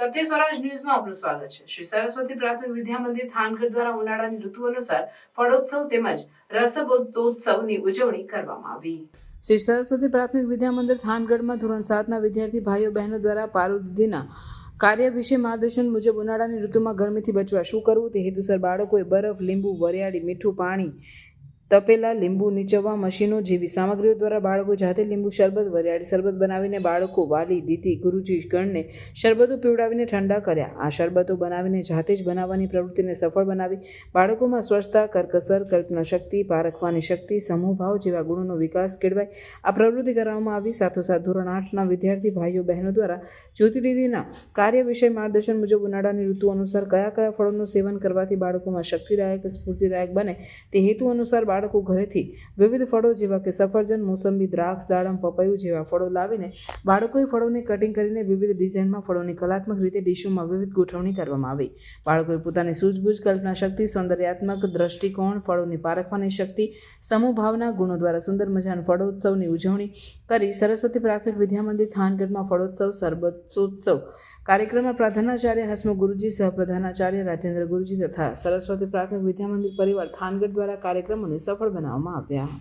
સત્ય સ્વરાજ ન્યૂઝમાં આપનું સ્વાગત છે। શ્રી સરસ્વતી પ્રાથમિક વિદ્યા મંદિર થાનગઢ દ્વારા ઉનાળાની ઋતુ અનુસાર ફળોત્સવ તેમજ રસબોત્સવની ઉજવણી કરવામાં આવી। શ્રી સરસ્વતી પ્રાથમિક વિદ્યા મંદિર થાનગઢમાં ધોરણ 7ના વિદ્યાર્થી ભાઈઓ બહેનો દ્વારા પારુદીદીના કાર્ય વિશે માર્ગદર્શન મુજબ ઉનાળાની ઋતુમાં ગરમીથી બચવા શું કરવું તે હેતુસર બાળકોએ બરફ, લીંબુ, વરિયાળી, મીઠું પાણી, તપેલા, લીંબુ નીચવવા મશીનો જેવી સામગ્રીઓ દ્વારા બાળકો જાતે લીંબુ શરબત, વરિયાળી શરબત બનાવીને બાળકો, વાલી, દીદી, ગુરુજી ગણને શરબતો પીવડાવીને ઠંડા કર્યા। આ શરબતો બનાવીને જાતે જ બનાવવાની પ્રવૃત્તિને સફળ બનાવી બાળકોમાં સ્વચ્છતા, કરકસર, કલ્પના શક્તિ, પારખવાની શક્તિ, સમૂહભાવ જેવા ગુણોનો વિકાસ કેળવાય આ પ્રવૃત્તિ કરવામાં આવી। સાથોસાથ ધોરણ 8ના વિદ્યાર્થી ભાઈઓ બહેનો દ્વારા જ્યોતિ દીદીના કાર્ય વિષય માર્ગદર્શન મુજબ ઉનાળાની ઋતુ અનુસાર કયા કયા ફળોનું સેવન કરવાથી બાળકોમાં શક્તિદાયક, સ્ફૂર્તિદાયક બને તે હેતુ અનુસાર બાળકો ઘરેથી વિવિધ ફળો જેવા કે સફરજન, મોસંબી, દ્રાક્ષ, દાડમ, પપૈયું જેવા ફળો લાવીને બાળકોએ ફળોને કટિંગ કરીને વિવિધ ડિઝાઇનમાં ફળોની કલાત્મક રીતે ડિશોમાં વિવિધ ગોઠવણી કરવામાં આવી। બાળકોએ પોતાની સૂઝબૂઝ, કલ્પના શક્તિ, સૌંદર્યાત્મક દ્રષ્ટિકોણ, ફળોની પારખવાની શક્તિ, સમૂહ ભાવના ગુણો દ્વારા સુંદર મજાના ફળોત્સવની ઉજવણી કરી। સરસ્વતી પ્રાથમિક વિદ્યા મંદિર થાનગઢમાં ફળોત્સવ સરબતોત્સવ કાર્યક્રમમાં પ્રધાનાચાર્ય હસમુખ ગુરુજી, સહપ્રધાનાચાર્ય રાજેન્દ્ર ગુરુજી તથા સરસ્વતી પ્રાથમિક વિદ્યા મંદિર પરિવાર થાનગઢ દ્વારા કાર્યક્રમોને સફળ બનાવવામાં આવ્યા।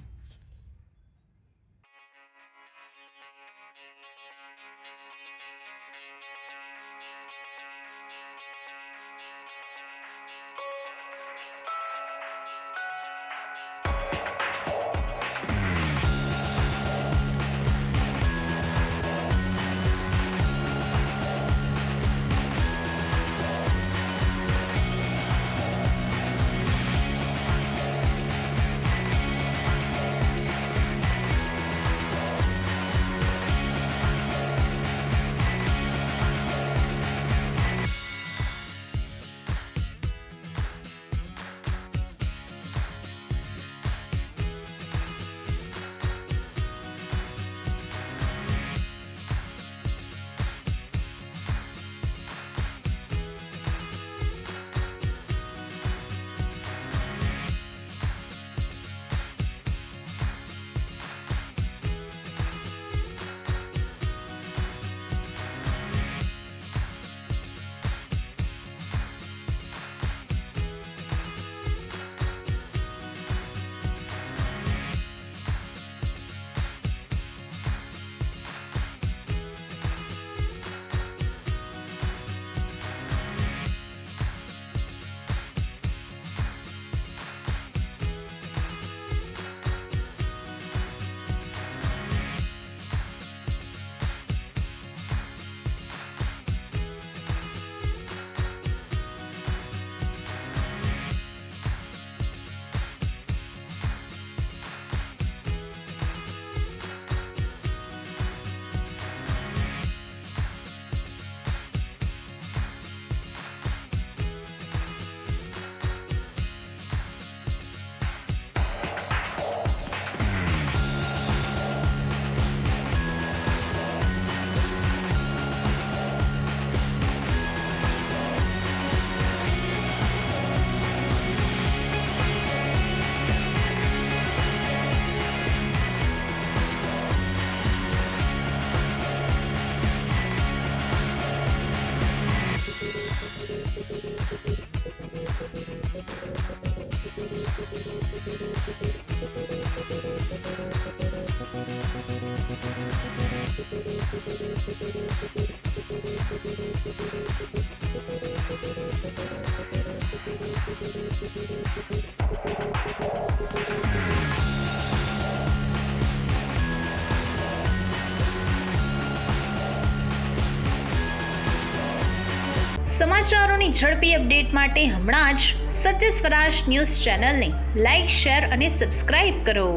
સમાચારોની ઝડપી અપડેટ માટે હમણાં જ સત્ય સ્વરાજ ન્યૂઝ ચેનલને લાઇક, શેર અને સબસ્ક્રાઇબ કરો।